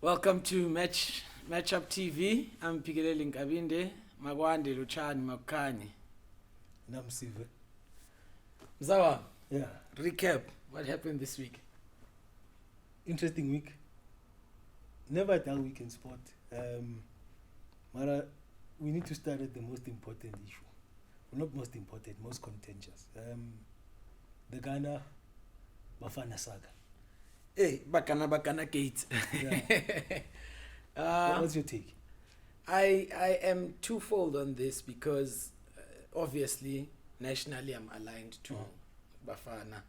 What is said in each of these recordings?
Welcome to Matchup TV. I'm Pigeleli Nkabinde, Magwande Luchani Makani. Namsive. Mzawa, Yeah. recap. What happened this week? Interesting week. Never a dull week in sport. Mara, we need to start at the most important issue. Well, not most important, most contentious. The Ghana Bafana saga. Hey, Bakana Gate. Yeah. What's your take? I am twofold on this because obviously nationally I'm aligned to Bafana.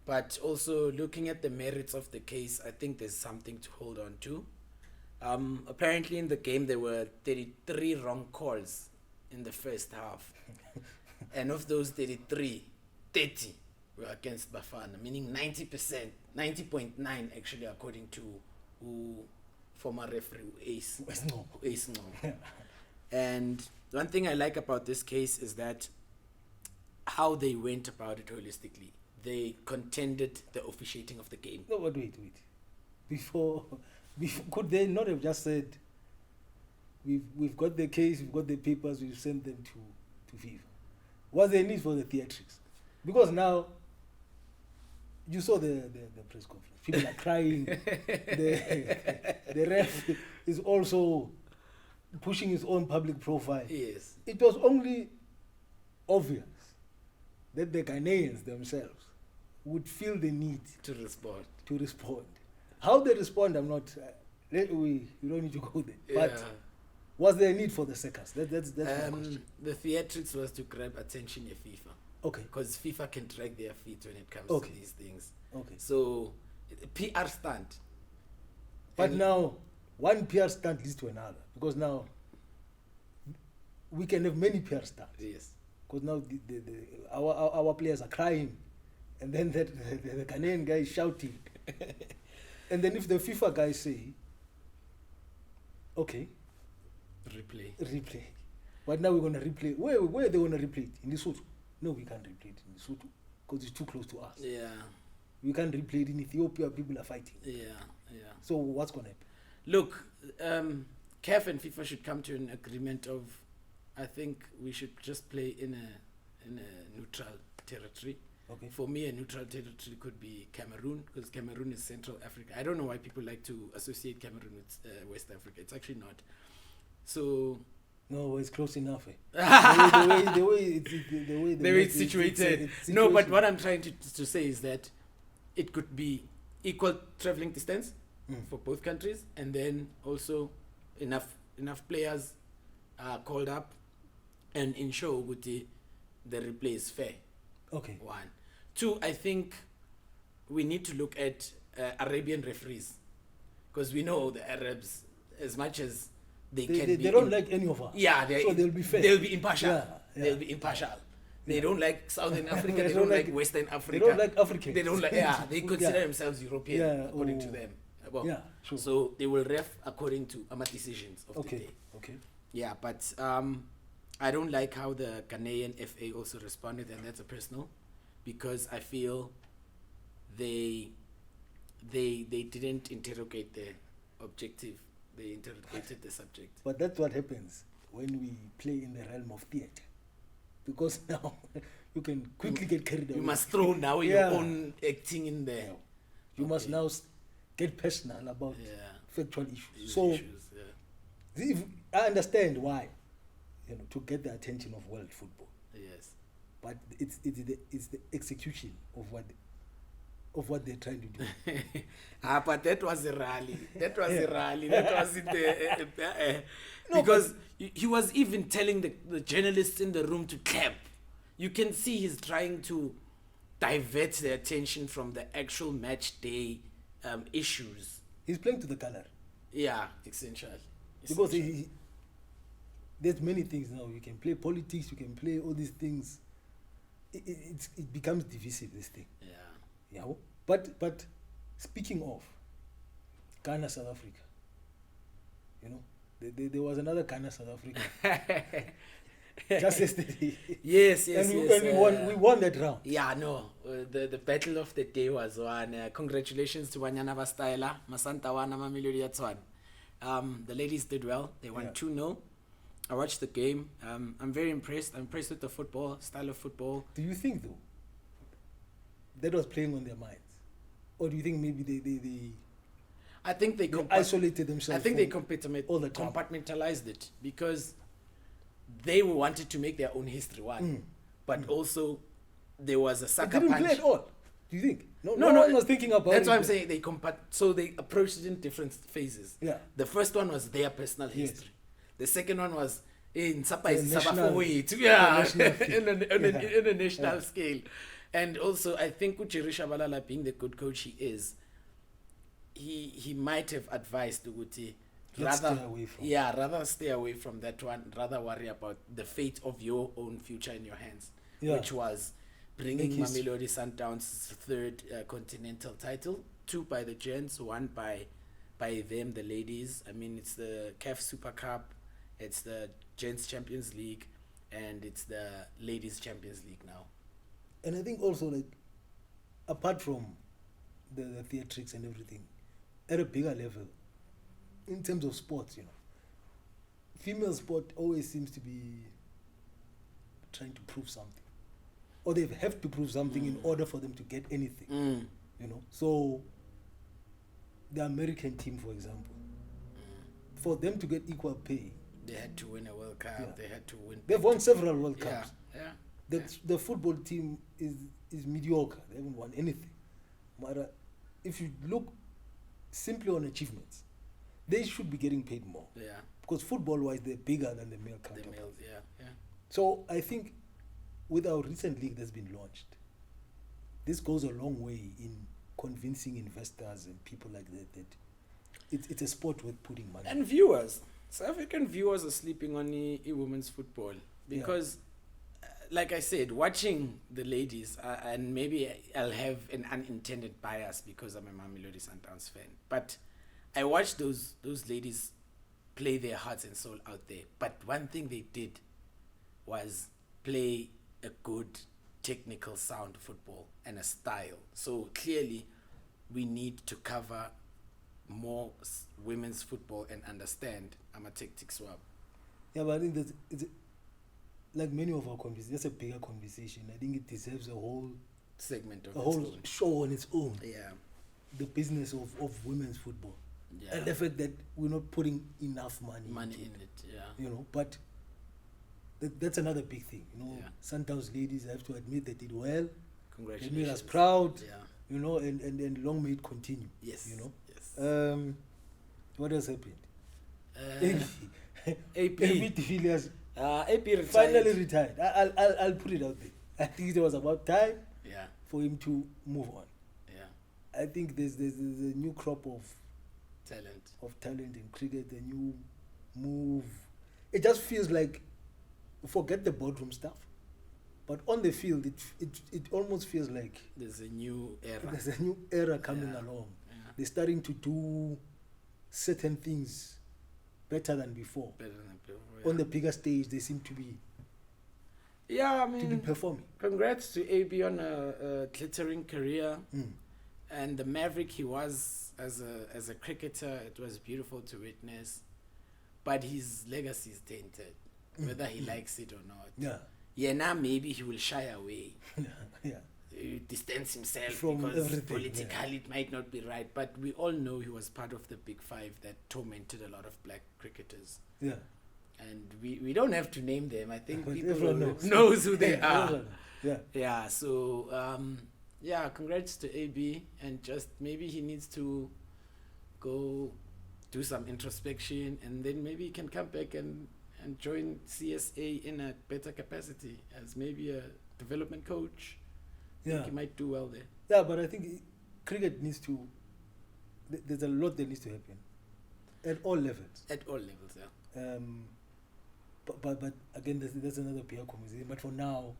But also looking at the merits of the case, I think there's something to hold on to. Apparently in the game there were 33 wrong calls in the first half. And of those 33, 30 were against Bafana, meaning 90%, 90.9 actually, according to former referee Ace Ngcobo. And one thing I like about this case is that how they went about it holistically. They contended the officiating of the game. No, but wait. Before, could they not have just said, we've got the case, we've got the papers, we've sent them to FIFA? Was there a need for the theatrics? Because now, you saw the press conference. People are crying. The ref is also pushing his own public profile. Yes. It was only obvious that the Ghanaians themselves would feel the need To respond. to respond. How they respond, I'm not. You don't need to go there. But Yeah. was there a need for the circus? That's my question. The theatrics was to grab attention of FIFA. Okay. Because FIFA can drag their feet when it comes Okay. to these things. Okay. So, PR stunt. But And- now, one PR stunt leads to another. Because now, we can have many PR stunts. Yes. Because now our players are crying. And then the Ghanaian guy is shouting. And then if the FIFA guys say, okay, replay. But now we're going to replay. Where are they going to replay it? In Lesotho? No, we can't replay it in Lesotho because it's too close to us. Yeah. We can't replay it in Ethiopia. People are fighting. Yeah. So what's going to happen? Look, CAF and FIFA should come to an agreement of, I think we should just play in a neutral territory. Okay. For me, a neutral territory could be Cameroon, because Cameroon is Central Africa. I don't know why people like to associate Cameroon with West Africa. It's actually not. So No, it's close enough. The way it's situated. No, but what I'm trying to say is that it could be equal traveling distance for both countries, and then also enough players are called up and ensure that the replay is fair. Okay. One. Two, I think we need to look at Arabian referees, because we know the Arabs, as much as they can be... They don't like any of us. Yeah, so they'll be fair. They'll be impartial. Yeah. They'll be impartial. They don't like Southern Africa. They don't like Western Africa. They don't like Africans. They don't like. Yeah, they consider themselves European, Yeah, according to them. Well, yeah, sure. So they will ref according to AMA decisions of the day. Okay. Yeah, but I don't like how the Ghanaian FA also responded, and that's a personal, because I feel they didn't interrogate the objective. They interrogated the subject. But that's what happens when we play in the realm of theatre. Because now you can quickly get carried away. You must throw now your own acting in there. Yeah. You must now get personal about factual issues. These So issues, if, I understand why, to get the attention of world football. yes. But it's the execution of what they're trying to do. But that was a rally. That was a rally. That wasn't No, because he was even telling the journalists in the room to clap. You can see he's trying to divert the attention from the actual match day issues. He's playing to the color. Yeah, essentially. Because there's many things now. You can play politics, you can play all these things. It becomes divisive, this thing. Yeah. But speaking of Ghana, South Africa, there was another Ghana, South Africa. just yesterday. Yes, And we won that round. Yeah, no. The battle of the day was won. Congratulations to Wanyana Vastaila, Masanta Wana Mamelodi Yatswan. The ladies did well. They won 2-0. I watched the game. I'm very impressed. I'm impressed with the football, style of football. Do you think, though, that was playing on their minds? Or do you think maybe they I think they isolated themselves? I think they compartmentalized it because they wanted to make their own history one. But also there was a sucker punch. They didn't play at all. Do you think? No one was thinking about that's it. That's why I'm saying so they approached it in different phases. Yeah. The first one was their personal history. The second one was in a national scale. And also I think Uchirisha Balala, being the good coach he is, he might have advised Uguti rather stay away from that one, rather worry about the fate of your own future in your hands, which was bringing Mamelodi Sundowns' third continental title, 2 by the gents, 1 by them, the ladies. I mean, it's the CAF Super Cup, it's the Gents Champions League, and it's the Ladies Champions League now. And I think also, like, apart from the theatrics and everything, at a bigger level, in terms of sports, female sport always seems to be trying to prove something. Or they have to prove something in order for them to get anything. So the American team, for example, for them to get equal pay, they had to win a World Cup. They had to win. They've won several World Cups. Yeah. The football team is mediocre. They haven't won anything. But if you look simply on achievements, they should be getting paid more. Yeah. Because football-wise, they're bigger than the male counterpart. The males, yeah. So I think with our recent league that's been launched, this goes a long way in convincing investors and people like that it's a sport worth putting money. And viewers. South African viewers are sleeping on women's football because, like I said, watching the ladies, and maybe I'll have an unintended bias because I'm a Mamelodi Sundowns fan, but I watched those ladies play their hearts and soul out there. But one thing they did was play a good technical sound football and a style. So clearly we need to cover more women's football and understand I'm a tactics swab. Yeah, but I think it's like many of our conversations, that's a bigger conversation. I think it deserves a whole segment of a whole show on its own. Yeah. The business of women's football. Yeah. And the fact that we're not putting enough money into in it, yeah. But that's another big thing. Sundowns ladies, I have to admit, they did well. Congratulations. They made us proud. Yeah. And long may it continue. Yes. Yes. What else happened? AP de Villiers AP retired. finally retired. I'll put it out there. I think it was about time for him to move on. Yeah. I think there's a new crop of talent in cricket, a new move. It just feels like, forget the boardroom stuff, but on the field it almost feels like there's a new era coming along. They're starting to do certain things better than before. On the bigger stage, they seem to be performing. Congrats to AB on a glittering career. And the maverick he was as a cricketer, it was beautiful to witness. But his legacy is tainted, whether he likes it or not. Now maybe he will shy away. Distance himself from because everything, politically it might not be right. But we all know he was part of the Big Five that tormented a lot of black cricketers. And we don't have to name them. I think people knows who they are. So congrats to AB, and just maybe he needs to go do some introspection, and then maybe he can come back and join CSA in a better capacity as maybe a development coach. I think he might do well there. Yeah, but I think cricket needs to, there's a lot that needs to happen at all levels. But again, there's another bigger conversation. But for now,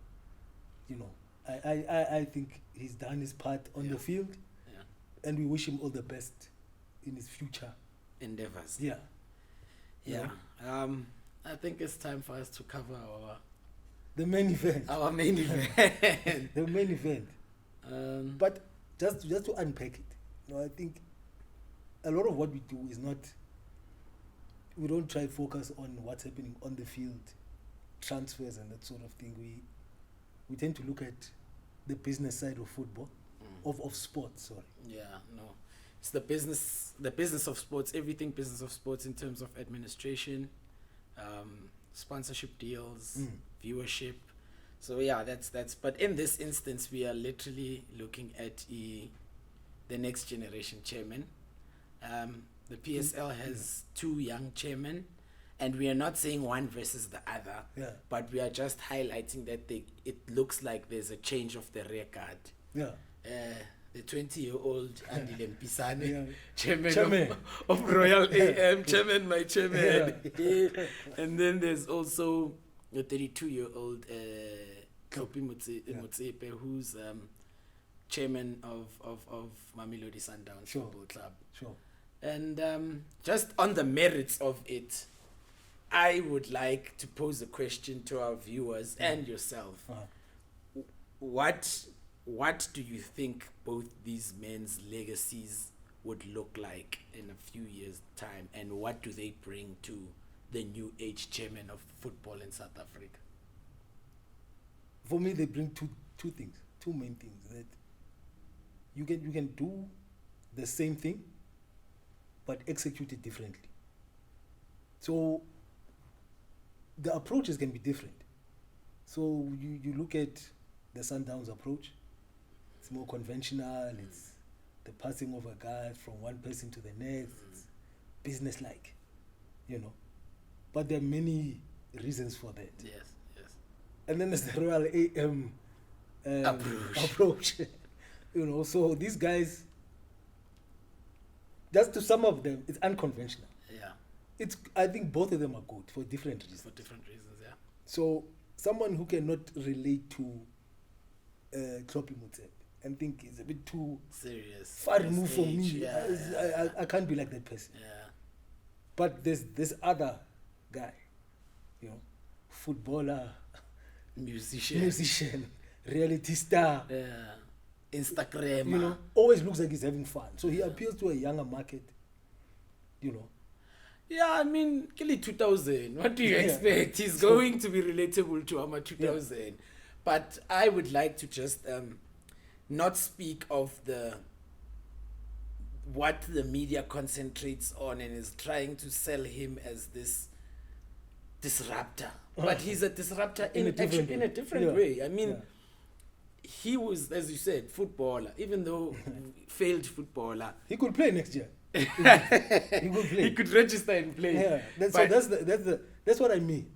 I think he's done his part on the field, and we wish him all the best in his future endeavors. Yeah. I think it's time for us to cover our The main event. Our main event. The main event. But just to unpack it, I think a lot of what we do is not. We don't try to focus on what's happening on the field, transfers and that sort of thing. We tend to look at the business side of football, of sports. Sorry. Yeah, no, it's the business of sports. Everything business of sports in terms of administration, sponsorship deals, viewership. So yeah, that's. But in this instance, we are literally looking at the next generation chairman. The PSL has two young chairmen, and we are not saying one versus the other, but we are just highlighting that it looks like there's a change of the rear guard. Yeah. The 20-year-old Andile Mpisane, chairman of Royal AM, chairman, my chairman. And then there's also the 32-year-old Tlhopie Motsepe, who's chairman of Mamelodi Sundowns Football Club. Sure. And just on the merits of it, I would like to pose a question to our viewers and yourself. What do you think both these men's legacies would look like in a few years' time, and what do they bring to the new age chairman of football in South Africa? For me, they bring two main things. That you can do the same thing, but execute it differently. So the approaches can be different. So you look at the Sundowns approach. It's more conventional. It's the passing of a guard from one person to the next. It's business-like, But there are many reasons for that. Yes. And then there's the Royal AM approach. So these guys, just to some of them, it's unconventional. Yeah. I think both of them are good for different reasons. Yeah. So someone who cannot relate to Tlhopie Motsepe and think it's a bit too serious, far removed from me. Yeah. I can't be like that person. Yeah. But there's this other guy, footballer, musician, reality star. Yeah. Instagram. Always looks like he's having fun. So he appeals to a younger market, Yeah, I mean, Kelly 2000. What do you expect? He's going to be relatable to Ama 2000. Yeah. But I would like to just not speak of what the media concentrates on and is trying to sell him as this disruptor. But he's a disruptor in a different way. I mean, he was, as you said, footballer. Even though failed footballer, he could play next year. He could play. He could register and play. Yeah, that's what I mean.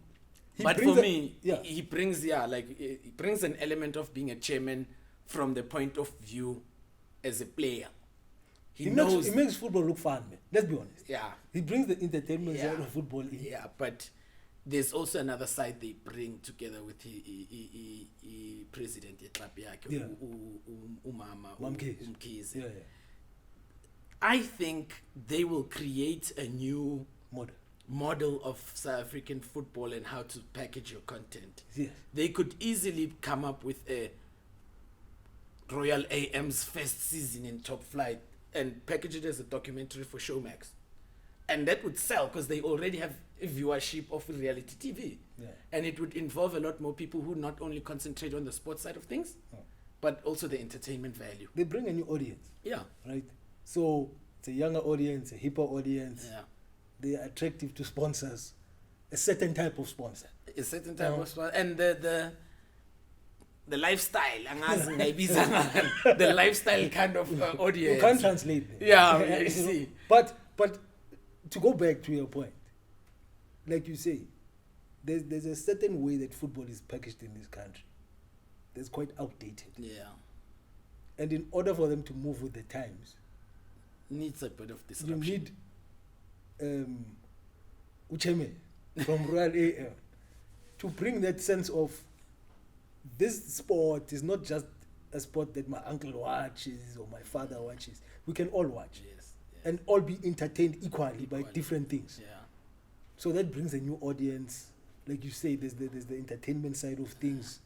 He brings an element of being a chairman from the point of view as a player. He makes football look fun, man. Let's be honest. Yeah. He brings the entertainment side of football in. Yeah, but there's also another side they bring together with the president Tlhopie, Umama Umkhize. Yeah. I think they will create a new model of South African football and how to package your content. Yes. They could easily come up with a Royal AM's first season in top flight and package it as a documentary for Showmax. And that would sell because they already have a viewership of reality TV. Yeah. And it would involve a lot more people who not only concentrate on the sports side of things, but also the entertainment value. They bring a new audience. Yeah. Right? So it's a younger audience, a hipper audience. Yeah. They are attractive to sponsors, a certain type of sponsor. A certain type of sponsor. And the lifestyle, the lifestyle kind of audience. You can't translate them. Yeah, you see. But to go back to your point, like you say, there's a certain way that football is packaged in this country that's quite outdated. Yeah. And in order for them to move with the times, needs a bit of disruption. You need Ucheme from Royal AM to bring that sense of this sport is not just a sport that my uncle watches or my father watches. We can all watch. Yes. And all be entertained equally by different things. Yeah. So that brings a new audience, like you say, there's the entertainment side of things,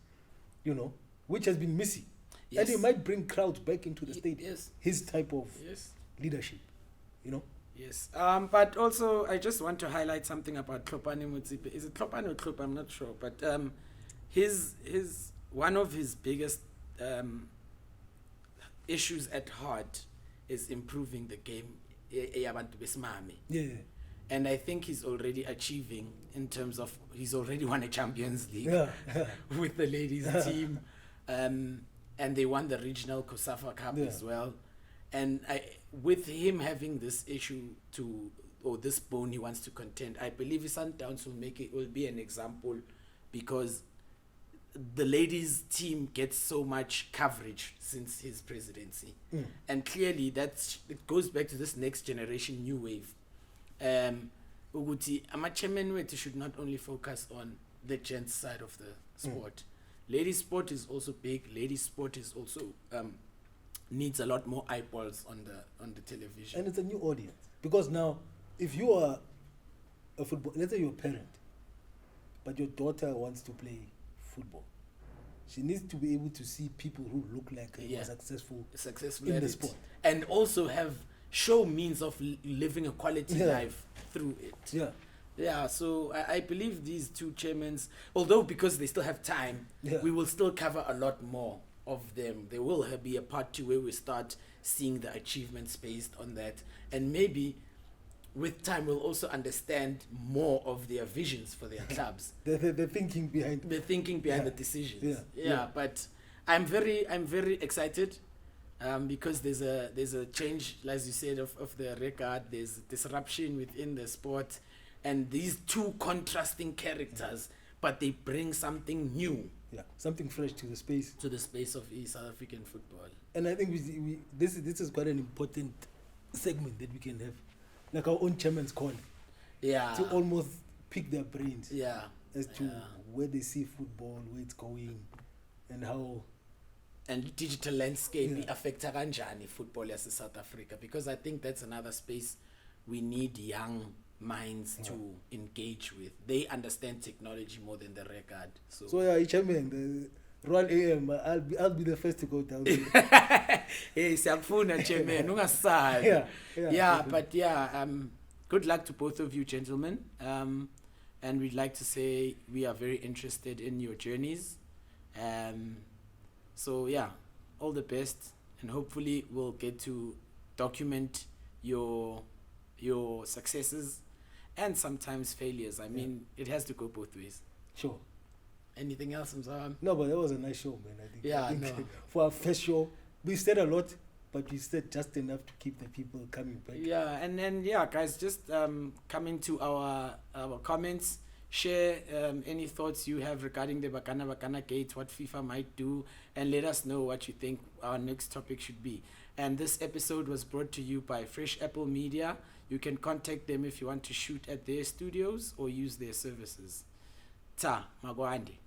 you know, which has been missing. Yes. And he might bring crowds back into the stadium. Yes. His type of Yes. leadership, you know. Yes. But also, I just want to highlight something about Tlhopie Motsepe. Is it Tlhopie or Tlhopie? I'm not sure. But his one of his biggest issues at heart is improving the game. Yeah. And I think he's already achieving in terms of he's already won a Champions League Yeah. with the ladies team. And they won the regional COSAFA Cup as well. And with him having this issue or this bone he wants to contend, I believe his Sundowns will be an example, because the ladies team gets so much coverage since his presidency. And clearly it goes back to this next generation new wave. Uguti ama-chairman wethu should not only focus on the gents side of the sport. Ladies sport is also big. Ladies sport is also needs a lot more eyeballs on the television. And it's a new audience. Because now, if you are a football, let's say you're a parent, but your daughter wants to play football, she needs to be able to see people who look like her who are successful in the sport. And also show means of living a quality life through it. Yeah, so I believe these two chairmen, although because they still have time, we will still cover a lot more of them. There will be a part 2 where we start seeing the achievements based on that. And maybe with time we'll also understand more of their visions for their clubs. the thinking behind the decisions. But I'm very excited. Because there's a change, as you said, of the record. There's disruption within the sport, and these two contrasting characters, but they bring something new, something fresh to the space of South African football. And I think this is quite an important segment that we can have, like our own chairman's corner, to almost pick their brains as to where they see football, where it's going, and how. And digital landscape affects kanjani football as South Africa, because I think that's another space we need young minds to engage with. They understand technology more than the record. So chairman, the Royal AM, I'll be the first to go down there. Hey, siyakufuna chairman, ungasabi. But good luck to both of you gentlemen. And we'd like to say we are very interested in your journeys. So all the best, and hopefully we'll get to document your successes and sometimes failures. I mean, it has to go both ways. Sure. Anything else, Mzawam? No, but that was a nice show, man. I think no. For our first show, we said a lot, but we said just enough to keep the people coming back. And then guys, just come into our comments. Share any thoughts you have regarding the Bakana Gate, what FIFA might do, and let us know what you think our next topic should be. And this episode was brought to you by Fresh Apple Media. You can contact them if you want to shoot at their studios or use their services. Ta, magwande.